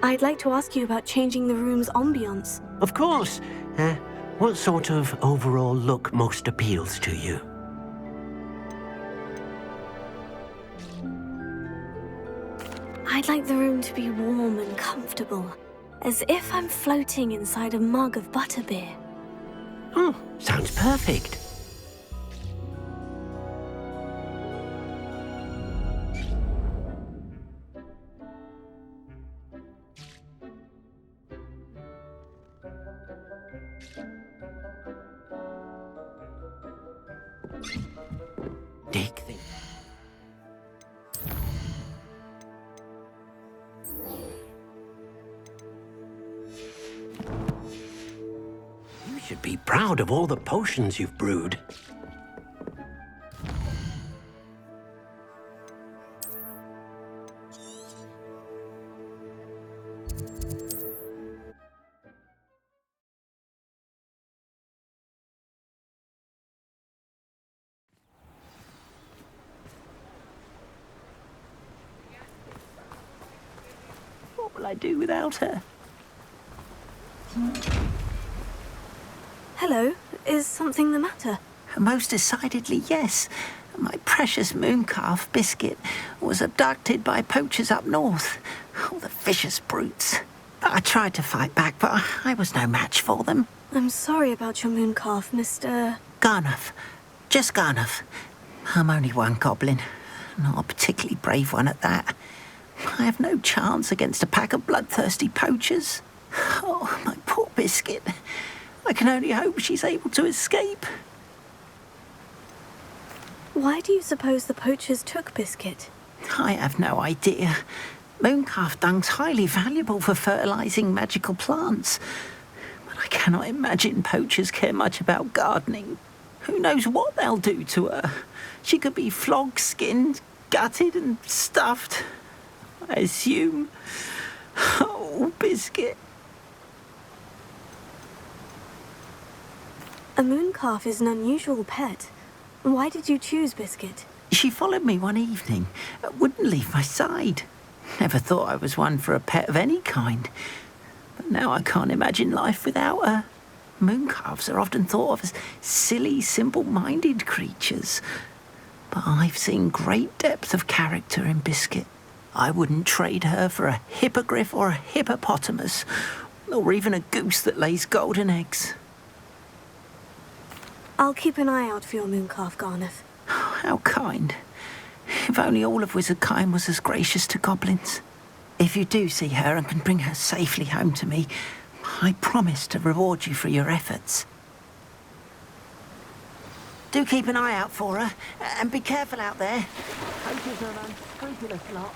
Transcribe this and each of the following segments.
I'd like to ask you about changing the room's ambience. Of course. What sort of overall look most appeals to you? I'd like the room to be warm and comfortable, as if I'm floating inside a mug of butterbeer. Oh, sounds perfect. Dig thing. You should be proud of all the potions you've brewed. What will I do without her? Hello, is something the matter? Most decidedly, yes. My precious mooncalf, Biscuit, was abducted by poachers up north. Oh, the vicious brutes. I tried to fight back, but I was no match for them. I'm sorry about your mooncalf, Mr. Garnuff. Just Garnuff. I'm only one goblin. Not a particularly brave one at that. I have no chance against a pack of bloodthirsty poachers. Oh, my poor Biscuit. I can only hope she's able to escape. Why do you suppose the poachers took Biscuit? I have no idea. Mooncalf dung's highly valuable for fertilizing magical plants. But I cannot imagine poachers care much about gardening. Who knows what they'll do to her? She could be flogged, skinned, gutted and stuffed. I assume. Oh, Biscuit. A mooncalf is an unusual pet. Why did you choose Biscuit? She followed me one evening, wouldn't leave my side. Never thought I was one for a pet of any kind. But now I can't imagine life without her. Mooncalves are often thought of as silly, simple-minded creatures. But I've seen great depth of character in Biscuit. I wouldn't trade her for a hippogriff or a hippopotamus, or even a goose that lays golden eggs. I'll keep an eye out for your mooncalf, Garnuff. How kind. If only all of Wizardkind was as gracious to goblins. If you do see her and can bring her safely home to me, I promise to reward you for your efforts. Do keep an eye out for her, and be careful out there. Poachers are an unscrupulous lot.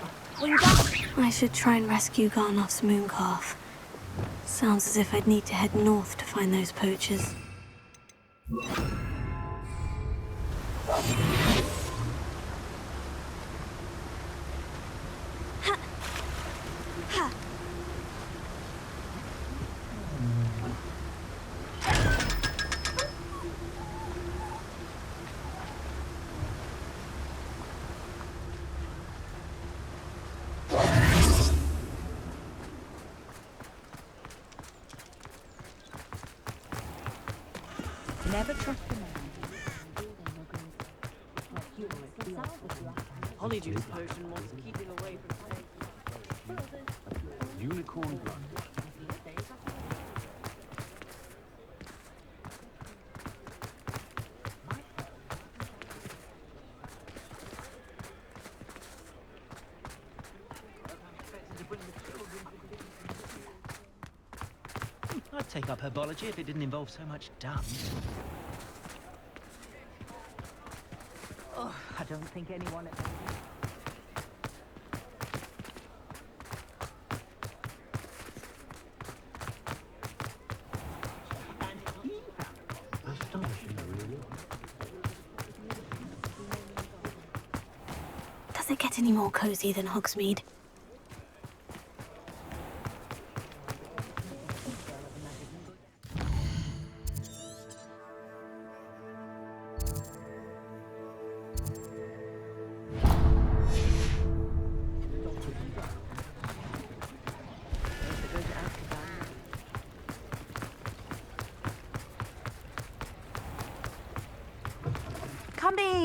I should try and rescue Garnuff's mooncalf. Sounds as if I'd need to head north to find those poachers. Never trust a man. Honeydew potion wants to keep him away from Unicorn blood. I'd take up herbology if it didn't involve so much dung. Oh, I don't think anyone... Astonishing, really. Does it get any more cozy than Hogsmeade?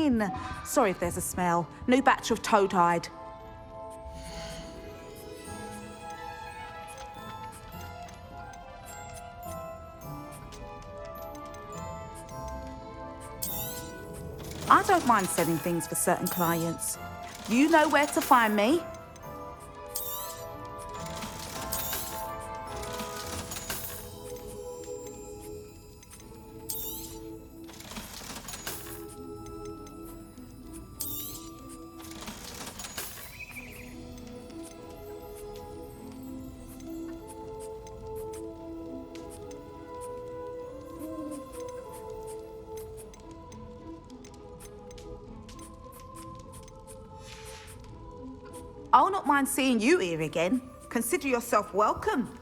fine. Sorry if there's a smell. New batch of toad-hide. I don't mind selling things for certain clients. You know where to find me. I'll not mind seeing you here again. Consider yourself welcome.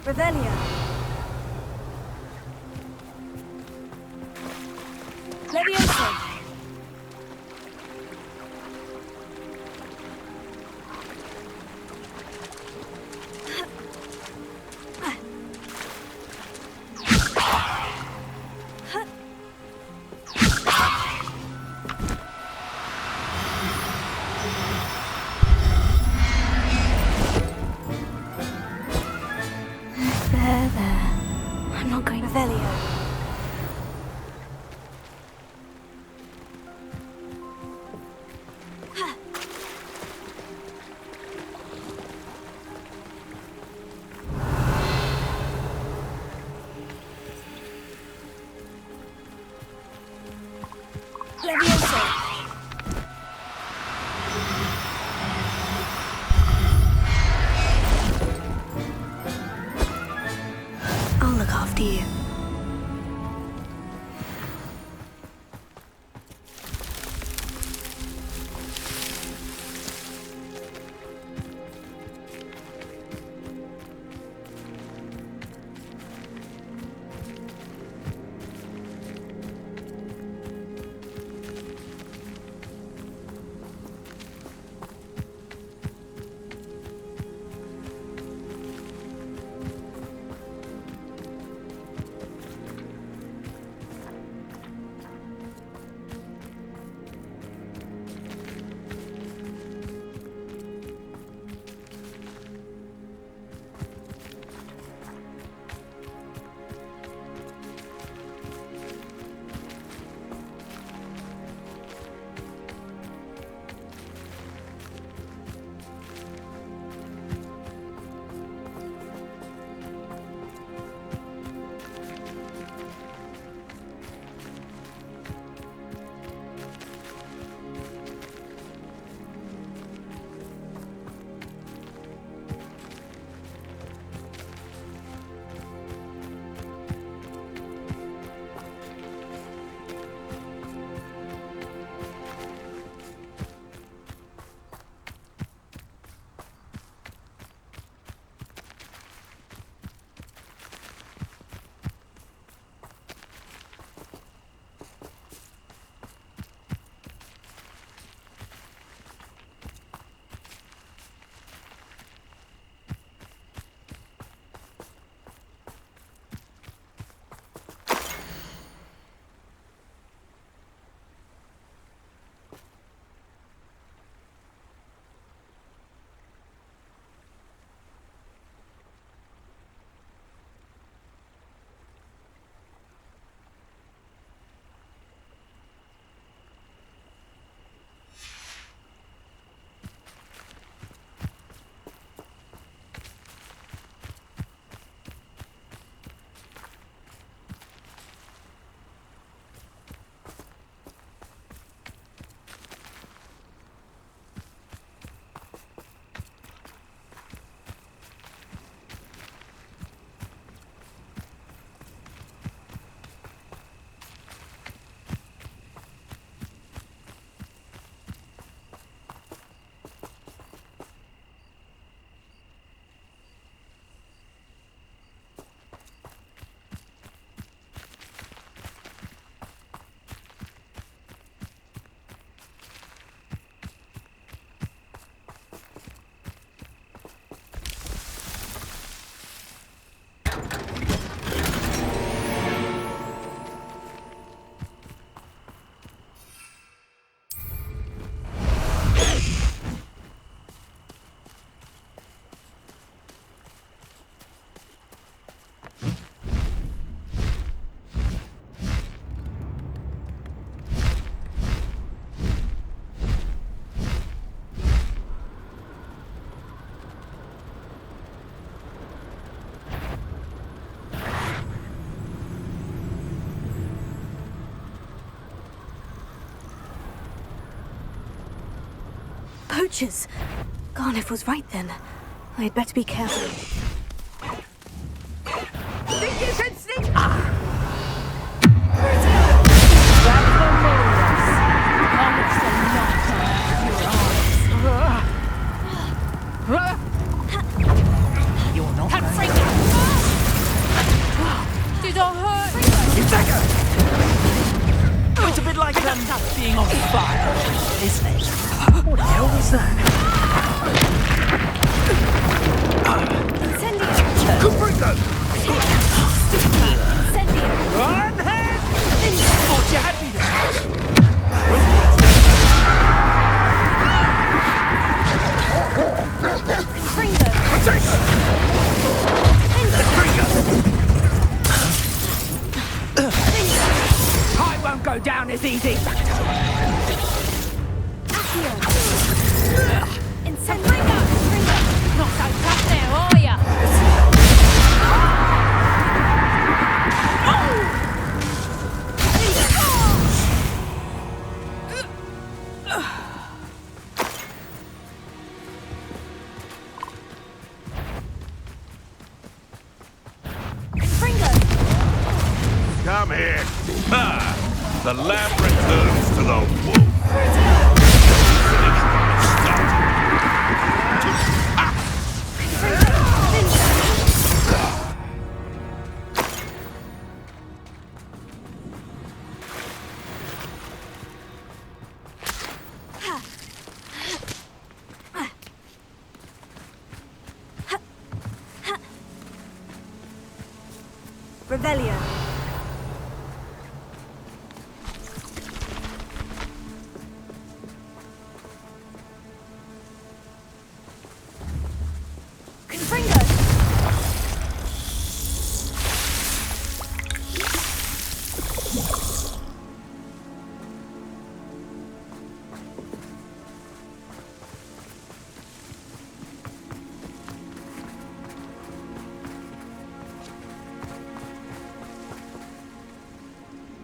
Revelio. Levioso. I'm not going to Revelio. Levioso. I'll look after you. Poachers! Garniff was right then. I'd better be careful. Think you can sneak? You're not going to... Did I hurt? It's a bit like being on fire, isn't it? What the hell was that? Incendio! Confringo! Incendio! One hand! Thought you had me there. Fringo! I won't go down as easy. Accio! Incendio! Fringo! Not so tough now, are ya? Fringo! Come here. Ha! The lab returns to the wolf. Finish what it Revelio. Confringo.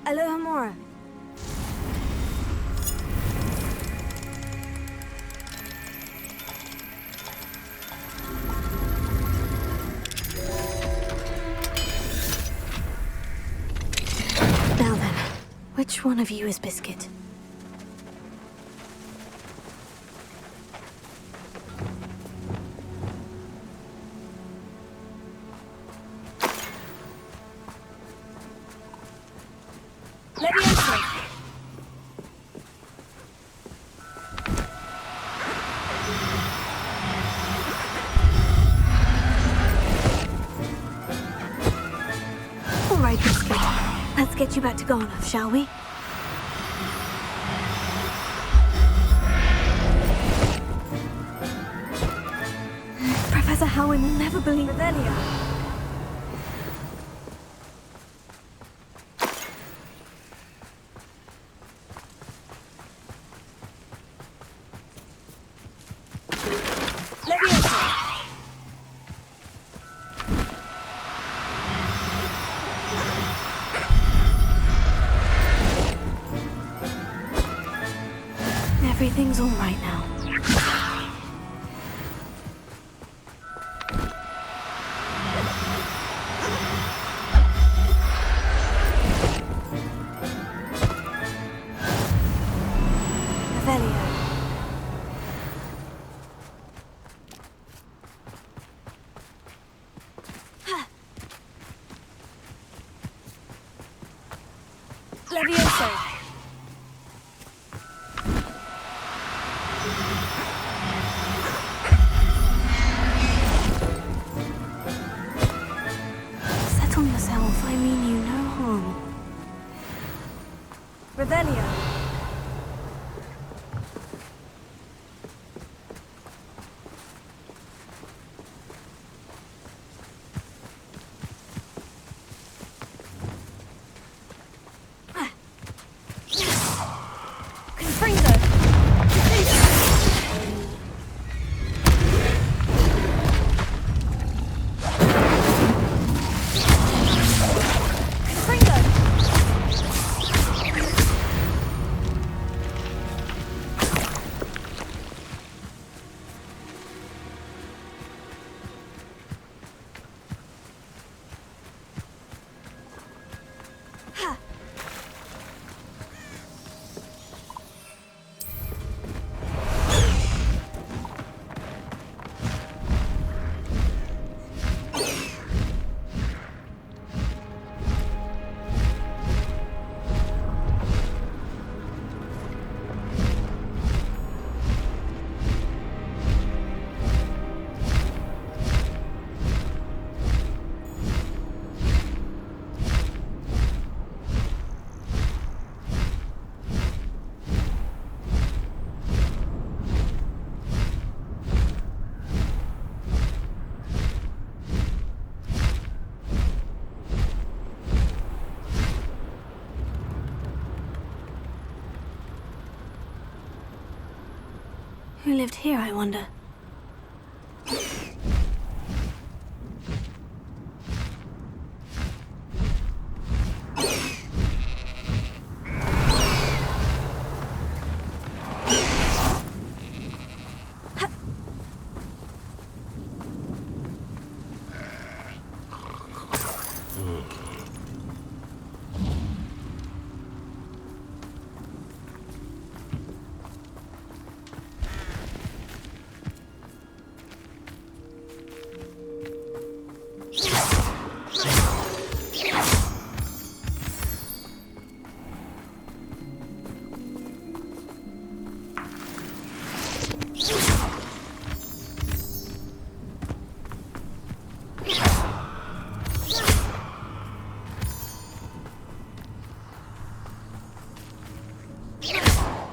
Aloha Mora. Now then, which one of you is Biscuit? Levioso! All right, Biscuit. Let's get you back to Garnoff, shall we? Professor Howin will never believe Revelio. Everything's all right now. Revelio. Levioso. Settle yourself, I mean you no harm. Revelio. Confringo. Confringo. Who lived here, I wonder?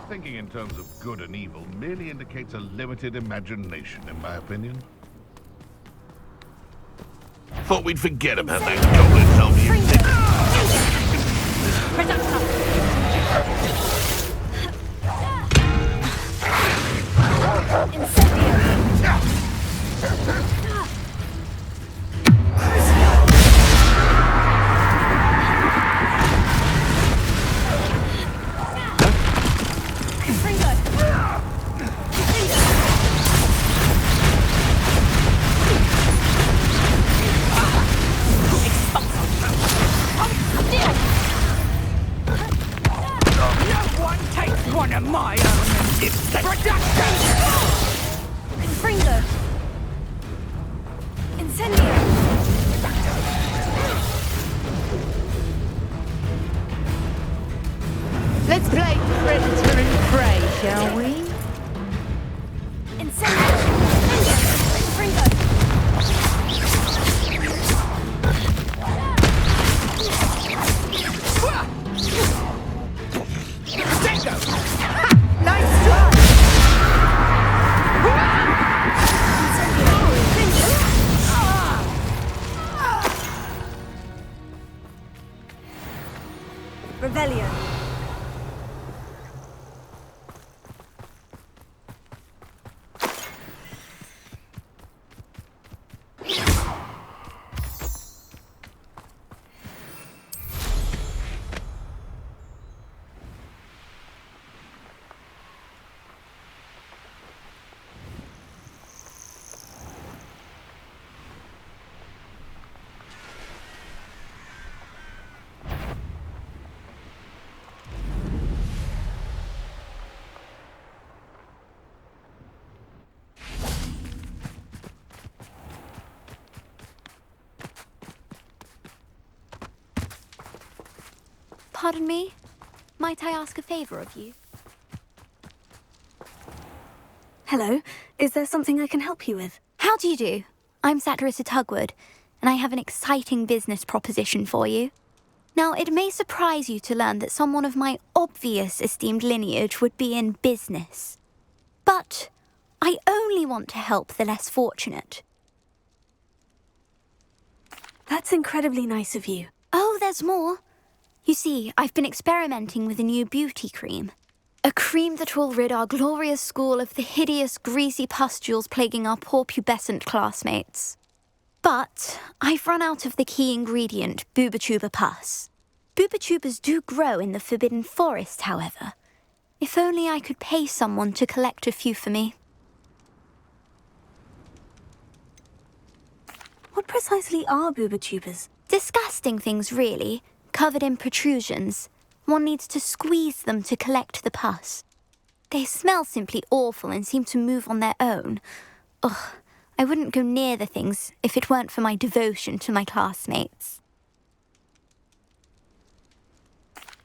Thinking in terms of good and evil merely indicates a limited imagination, in my opinion. Thought we'd forget about that goblin zombie. One of my elements. Production! Confringo! Incendio! Let's play predator and prey, shall we? Incendio! Confringo! Nice try! Revelio. Pardon me? Might I ask a favor of you? Hello, is there something I can help you with? How do you do? I'm Satirissa Tugwood, and I have an exciting business proposition for you. Now, it may surprise you to learn that someone of my obvious esteemed lineage would be in business. But I only want to help the less fortunate. That's incredibly nice of you. Oh, there's more. You see, I've been experimenting with a new beauty cream. A cream that will rid our glorious school of the hideous, greasy pustules plaguing our poor pubescent classmates. But I've run out of the key ingredient, Booba-Tuba pus. Booba-Tubas do grow in the Forbidden Forest, however. If only I could pay someone to collect a few for me. What precisely are Booba-Tubas? Disgusting things, really, covered in protrusions. One needs to squeeze them to collect the pus. They smell simply awful and seem to move on their own. Ugh, I wouldn't go near the things if it weren't for my devotion to my classmates.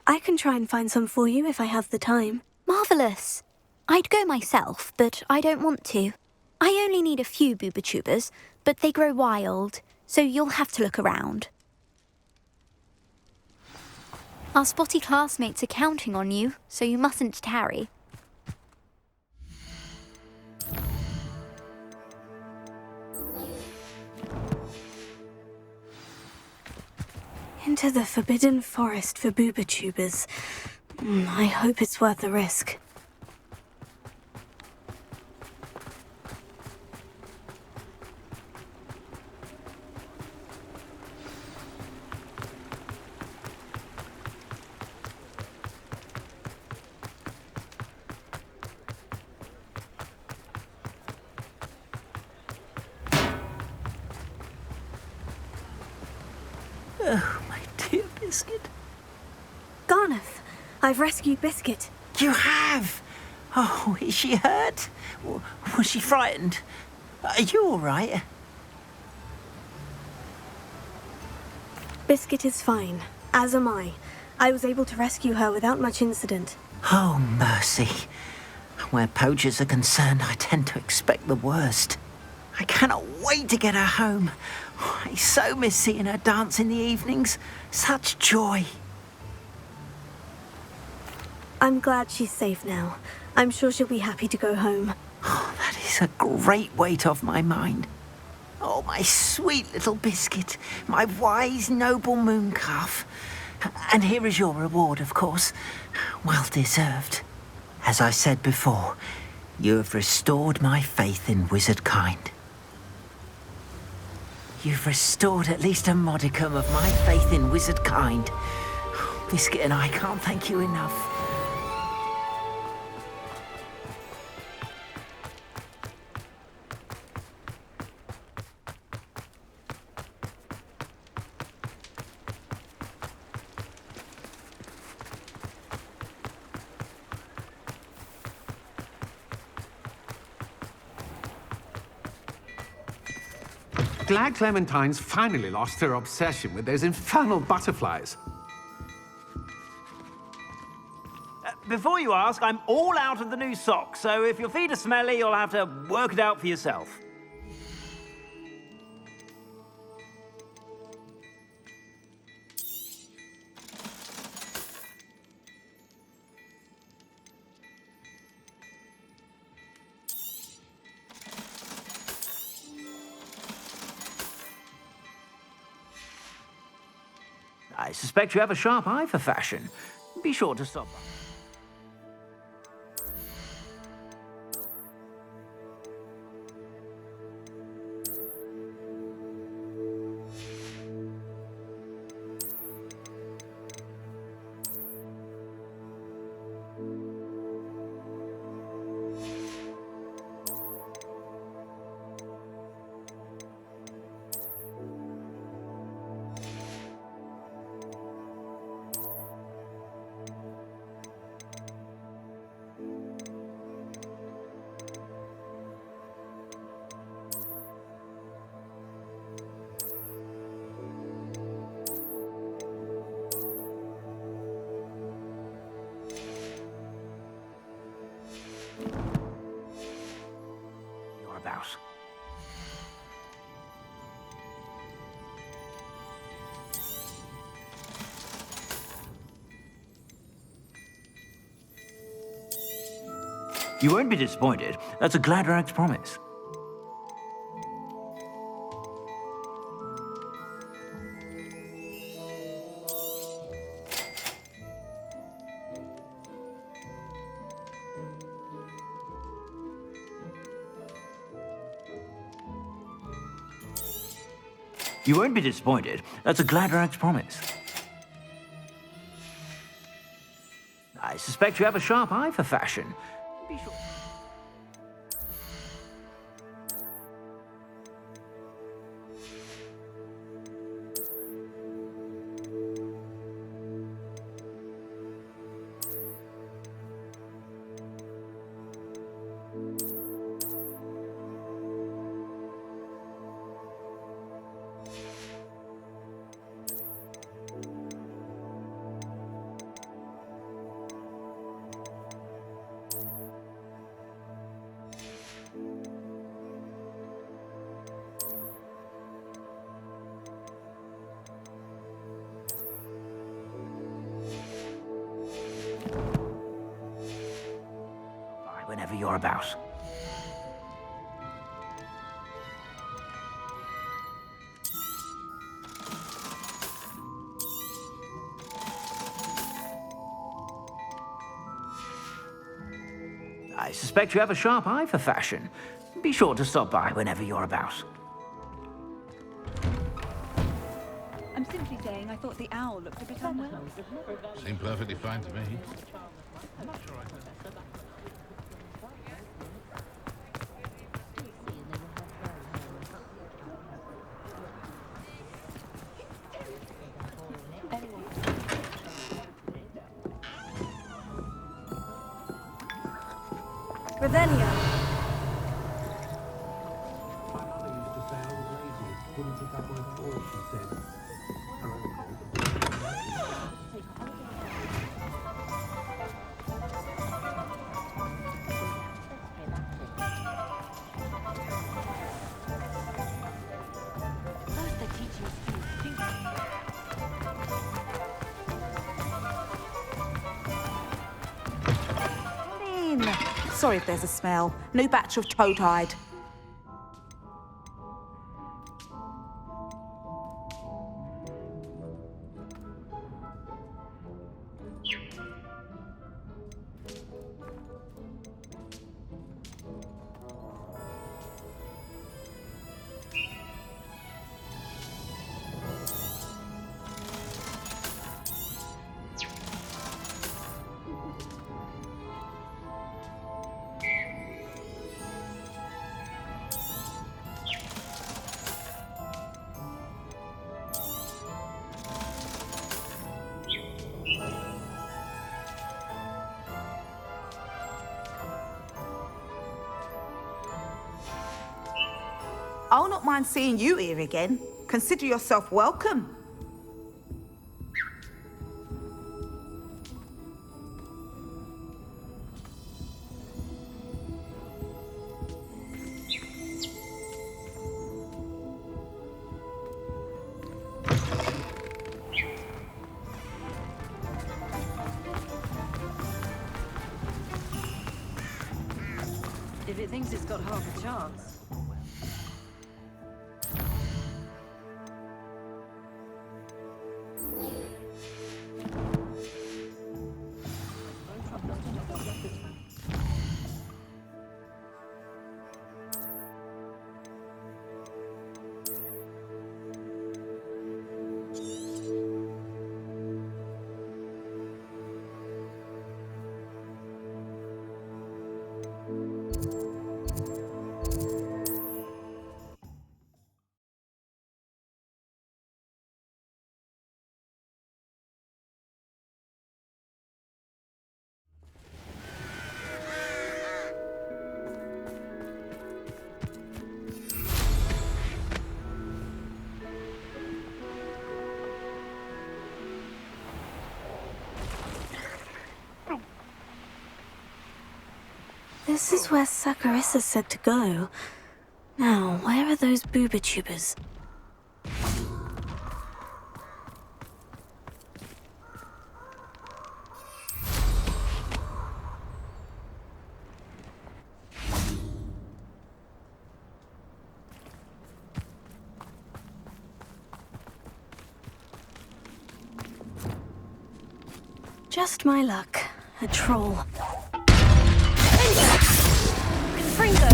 I can try and find some for you if I have the time. Marvellous. I'd go myself, but I don't want to. I only need a few Booba-Tubas, but they grow wild, so you'll have to look around. Our spotty classmates are counting on you, so you mustn't tarry. Into the Forbidden Forest for Booba-Tubas. I hope it's worth the risk. Oh, my dear Biscuit. Garneth, I've rescued Biscuit. You have? Oh, is she hurt? Was she frightened? Are you all right? Biscuit is fine, as am I. I was able to rescue her without much incident. Oh, mercy. Where poachers are concerned, I tend to expect the worst. I cannot wait to get her home. I so miss seeing her dance in the evenings. Such joy. I'm glad she's safe now. I'm sure she'll be happy to go home. Oh, that is a great weight off my mind. Oh, my sweet little Biscuit, my wise, noble moon calf. And here is your reward, of course. Well deserved. As I said before, you have restored my faith in wizard kind. You've restored at least a modicum of my faith in wizard kind. Biscuit and I can't thank you enough. Glad Clementine's finally lost her obsession with those infernal butterflies. Before you ask, I'm all out of the new socks, so if your feet are smelly, you'll have to work it out for yourself. I suspect you have a sharp eye for fashion. Be sure to stop by. You're about. You won't be disappointed. That's a Gladrag's promise. You won't be disappointed. That's a Gladrag's promise. I suspect you have a sharp eye for fashion. Be sure. Whenever you're about. I suspect you have a sharp eye for fashion. Be sure to stop by whenever you're about. I'm simply saying I thought the owl looked a bit unwell. Seemed perfectly fine to me. Revelio. Sorry if there's a smell. New batch of toad hide. I'll not mind seeing you here again. Consider yourself welcome. If it thinks it's got half a chance. This is where Saccharissa said to go. Now, where are those booba-tubers? Just my luck. A troll. Fringo!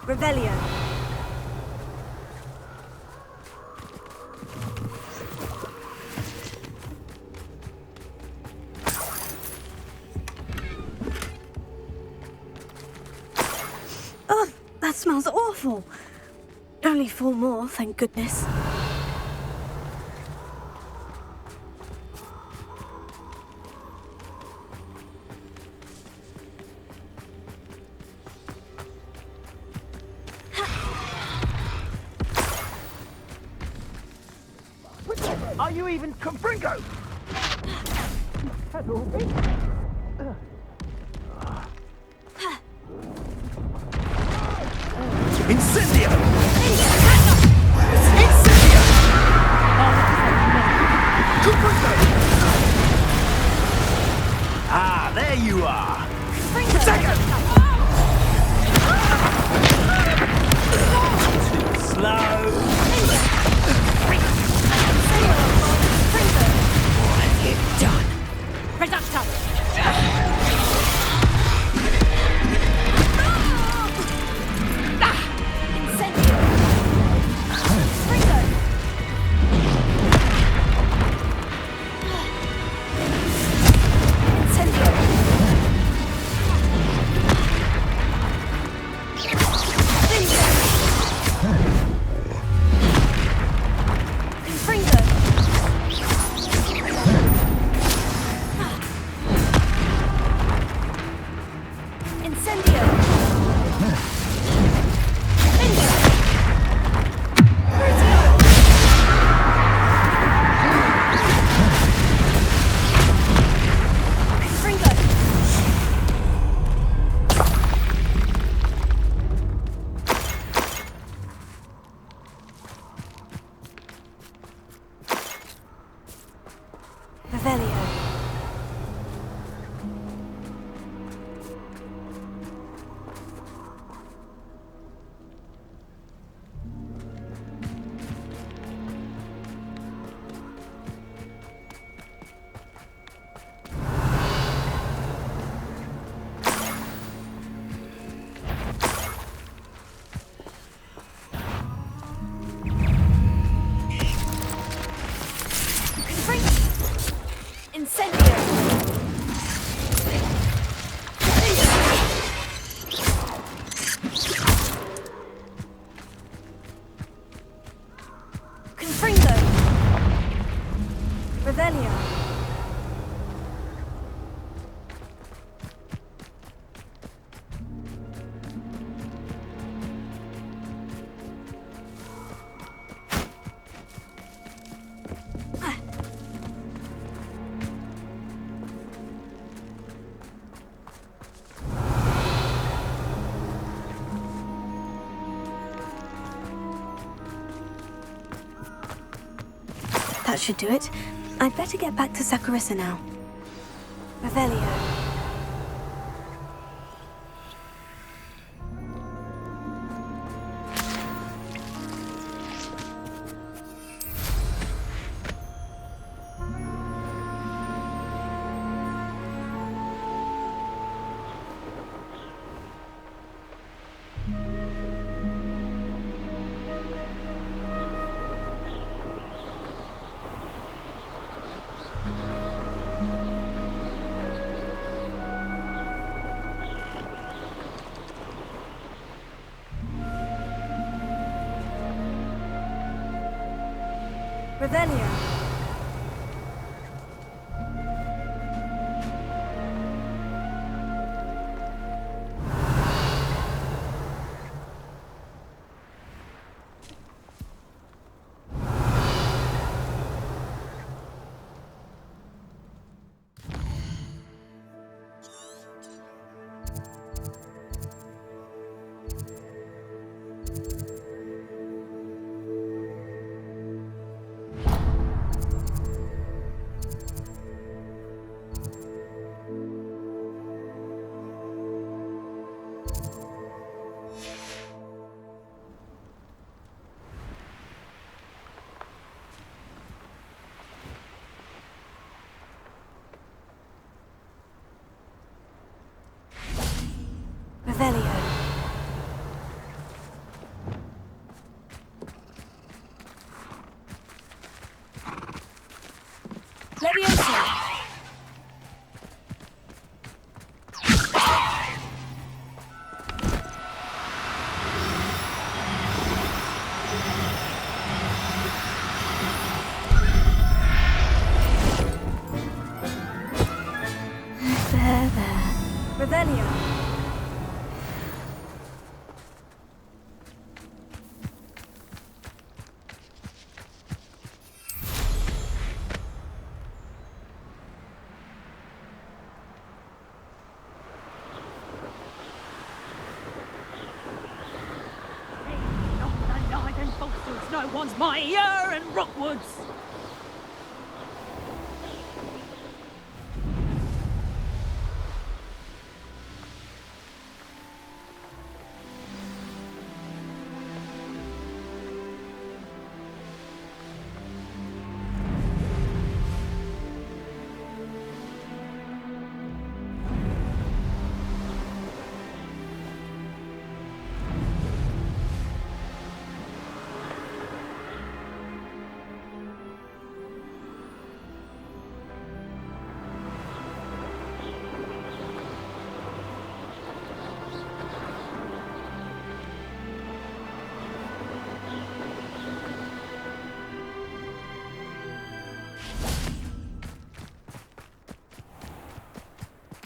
Revelio. Oh, that smells awful. Only 4 more, thank goodness. Are you even Confringo? Incendio! Incendio! Ah, there you are! Protego! Incendio! Confringo! Revelio! That should do it. I'd better get back to Saccharissa now. Revelio. Revelio. Revelio. Leviosa. There. Revelio. No one's mightier in Rockwoods.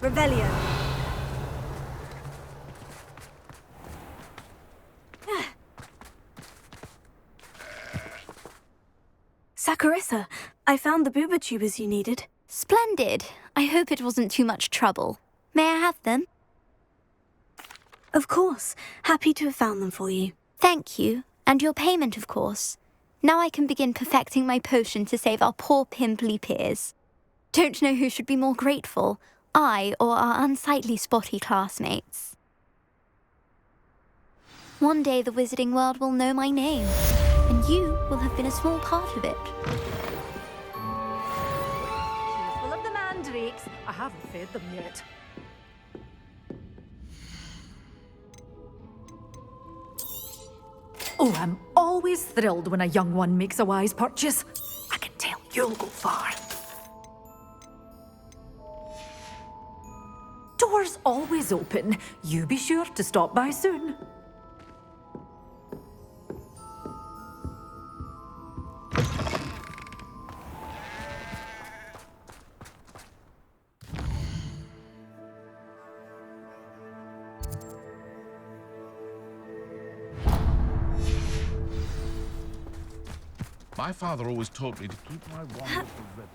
Revelio. Saccharissa, I found the booba tubers you needed. Splendid. I hope it wasn't too much trouble. May I have them? Of course. Happy to have found them for you. Thank you. And your payment, of course. Now I can begin perfecting my potion to save our poor pimply peers. Don't know who should be more grateful, I or our unsightly spotty classmates. One day the wizarding world will know my name, and you will have been a small part of it. Full of the mandrakes. I haven't fed them yet. Oh, I'm always thrilled when a young one makes a wise purchase. I can tell You'll go far. Door's always open. You be sure to stop by soon. My father always taught me to keep my wand ready.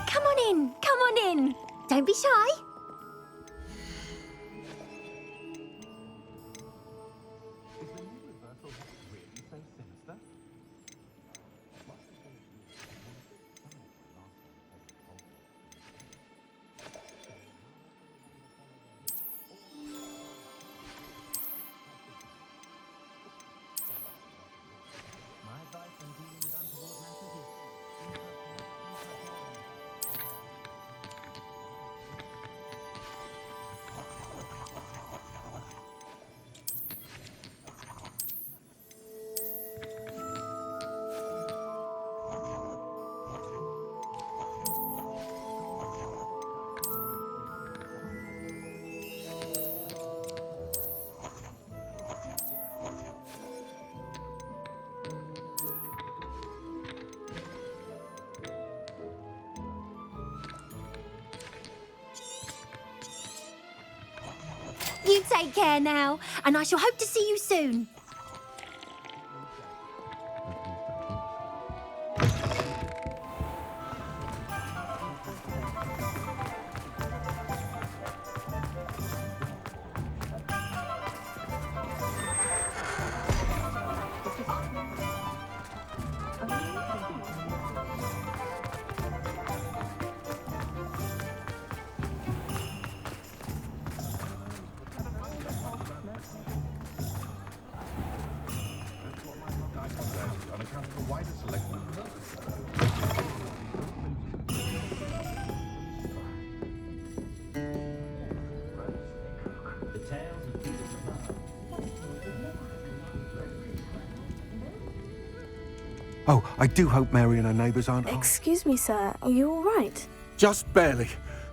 Come on in. Don't be shy. You take care now, and I shall hope to see you soon. On account of the wider selection of Oh, I do hope Mary and her neighbours aren't... Excuse me, sir. Are you all right? Just barely.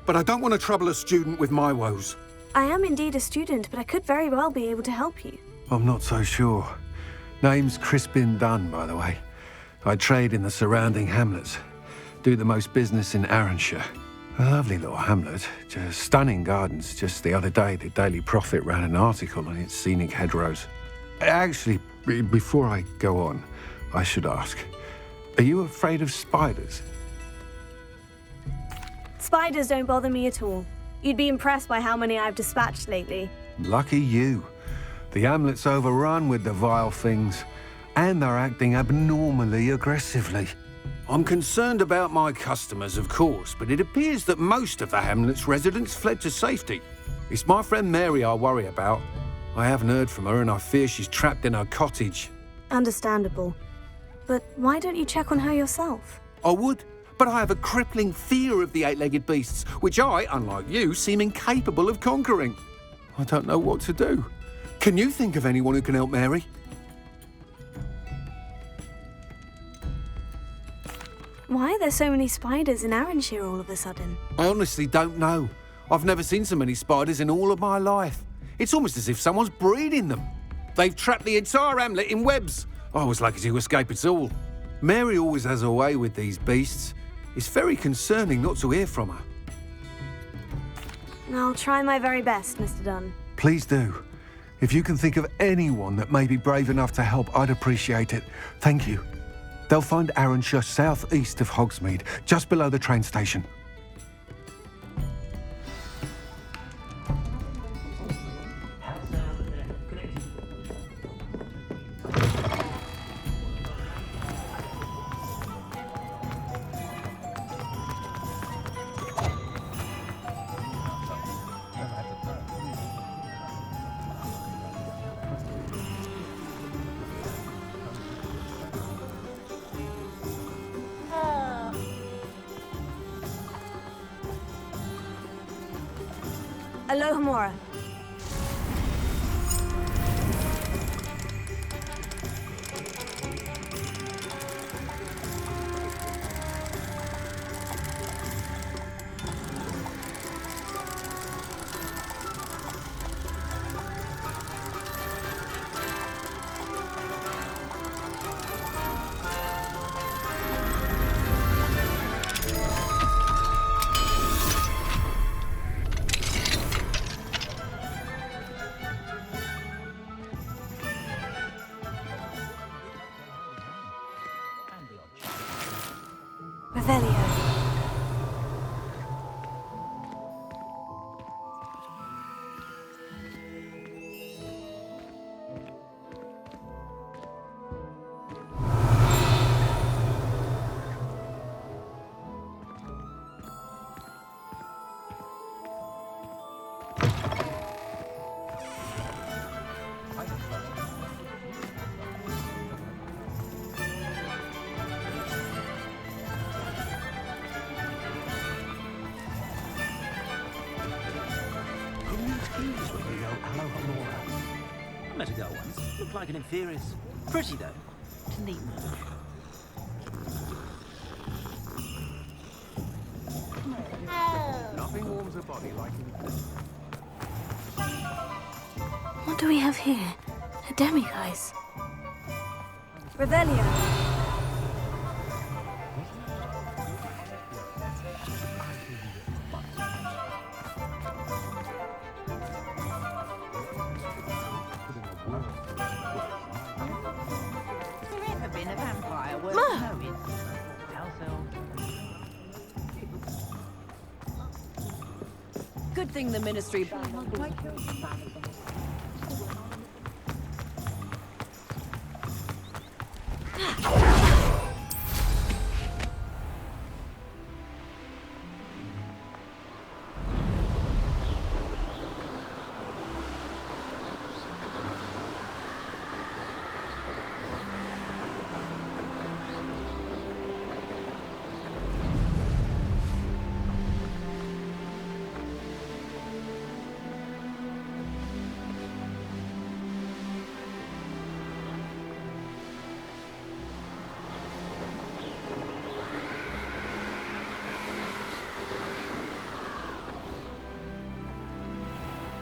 But I don't want to trouble a student with my woes. I am indeed a student, but I could very well be able to help you. I'm not so sure. Name's Crispin Dunn, by the way. I trade in the surrounding hamlets. Do the most business in Arranshire. A lovely little hamlet. Just stunning gardens. Just the other day, the Daily Prophet ran an article on its scenic hedgerows. Actually, before I go on, I should ask, are you afraid of spiders? Spiders don't bother me at all. You'd be impressed by how many I've dispatched lately. Lucky you. The hamlet's overrun with the vile things, and they're acting abnormally aggressively. I'm concerned about my customers, of course, but it appears that most of the hamlet's residents fled to safety. It's my friend Mary I worry about. I haven't heard from her, and I fear she's trapped in her cottage. Understandable. But why don't you check on her yourself? I would, but I have a crippling fear of the eight-legged beasts, which I, unlike you, seem incapable of conquering. I don't know what to do. Can you think of anyone who can help Mary? Why are there so many spiders in Arranshire all of a sudden? I honestly don't know. I've never seen so many spiders in all of my life. It's almost as if someone's breeding them. They've trapped the entire hamlet in webs. I was lucky to escape it all. Mary always has a way with these beasts. It's very concerning not to hear from her. I'll try my very best, Mr. Dunn. Please do. If you can think of anyone that may be brave enough to help, I'd appreciate it. Thank you. They'll find Arranshire southeast of Hogsmeade, just below the train station. Alohomora. Revelio. I met a girl once. Looked like an inferior's. Pretty, though. It's a neat move. Nothing warms a body like What do we have here? A demiguise. Revelio. Ever been a vampire worth knowing? Good thing the Ministry...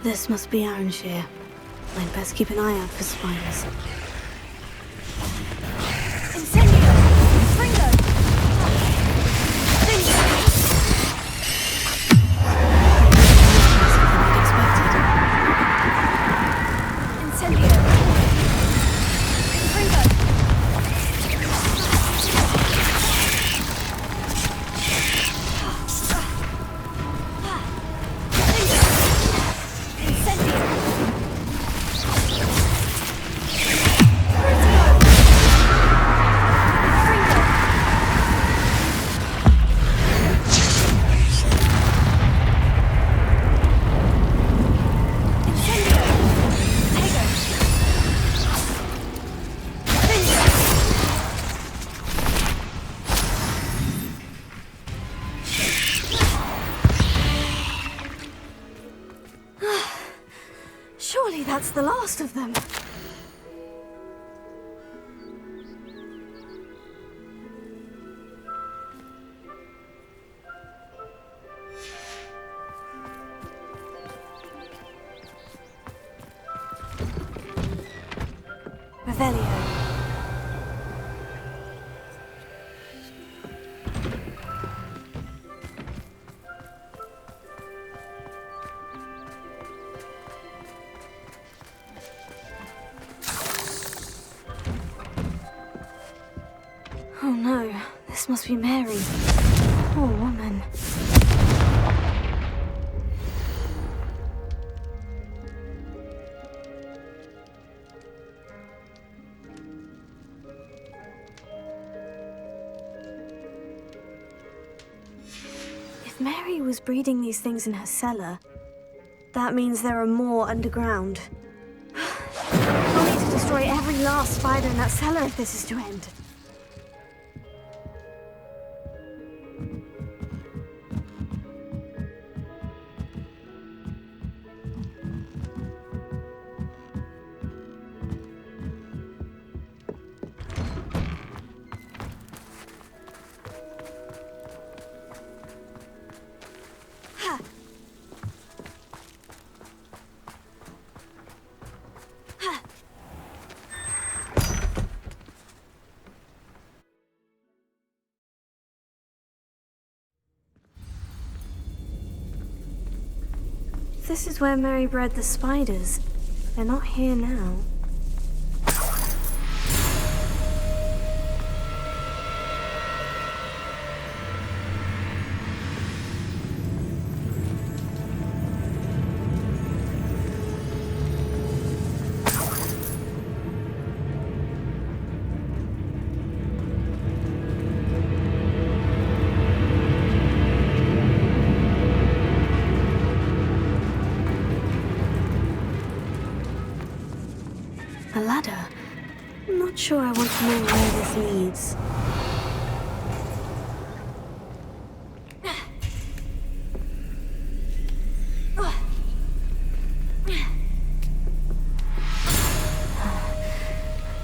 This must be Arranshire. I'd best keep an eye out for spiders. Incendio! Fringo! Incendio! Fringo! Surely that's the last of them. Revelio. Oh no, this must be Mary. Poor woman. If Mary was breeding these things in her cellar, that means there are more underground. I'll need to destroy every last spider in that cellar if this is to end. this is where Mary bred the spiders, they're not here now. A ladder? I'm not sure I want to know where this leads.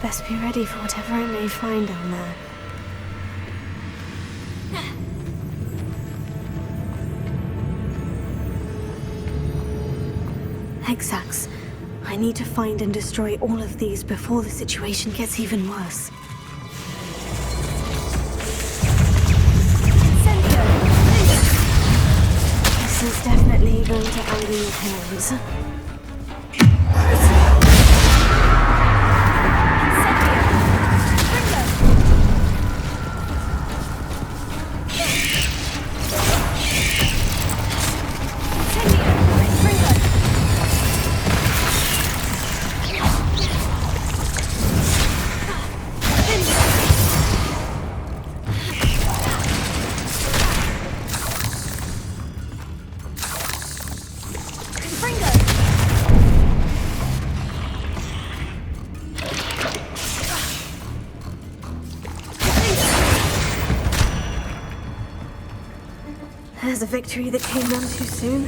Best be ready for whatever I may find down there. Exacts. I need to find and destroy all of these before the situation gets even worse. This is definitely going to anger your parents. There's a victory that came none too soon.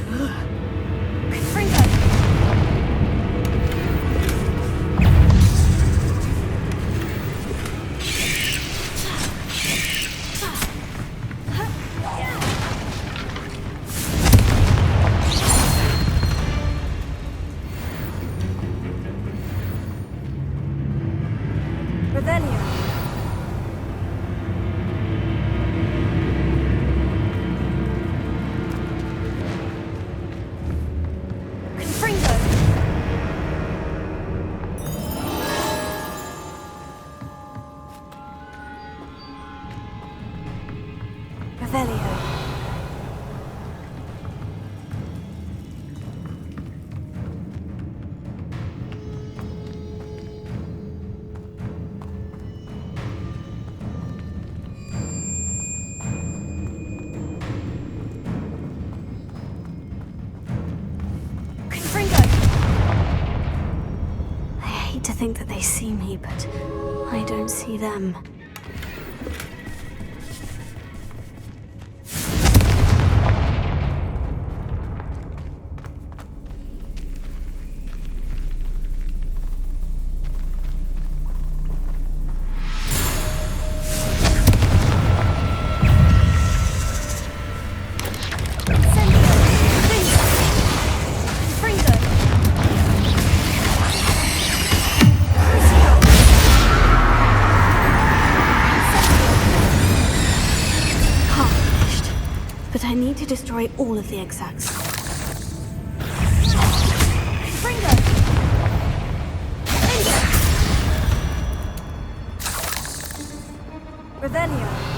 I think that they see me, but I don't see them. I need to destroy all of the exacts. Revelio.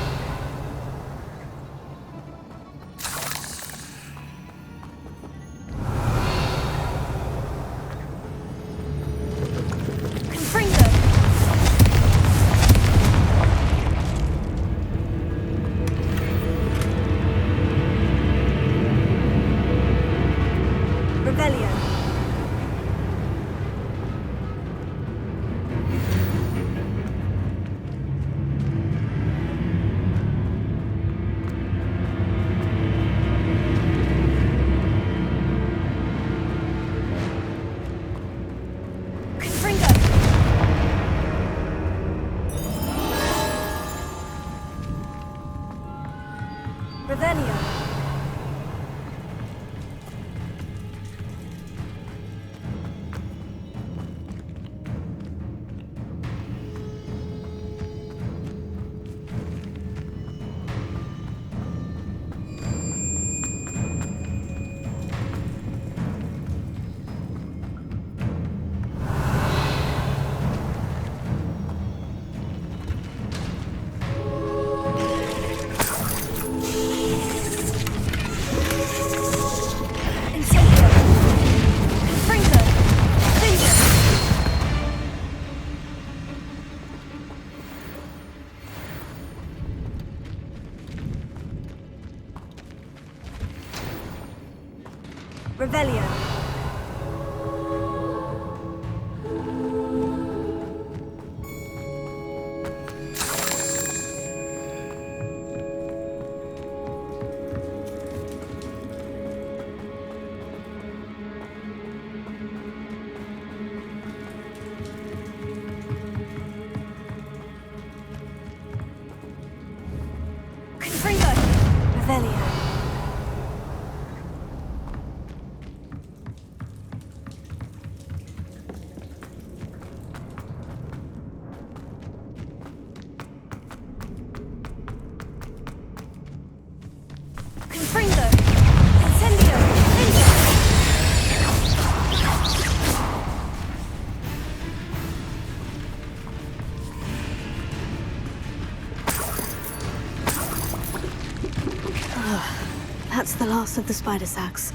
the last of the spider sacks.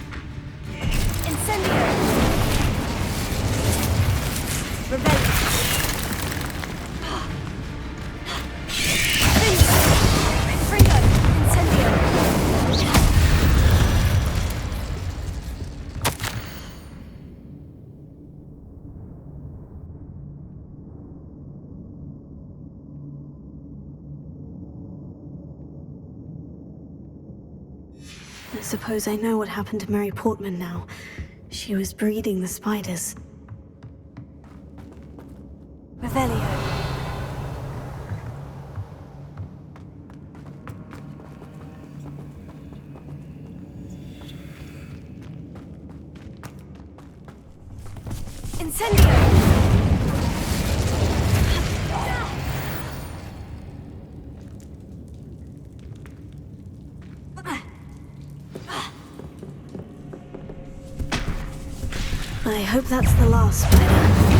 Incendio! Revelio! Fringo! Incendio! I suppose I know what happened to Mary Portman now. She was breeding the spiders. Revelio. Incendio! I hope that's the last spider.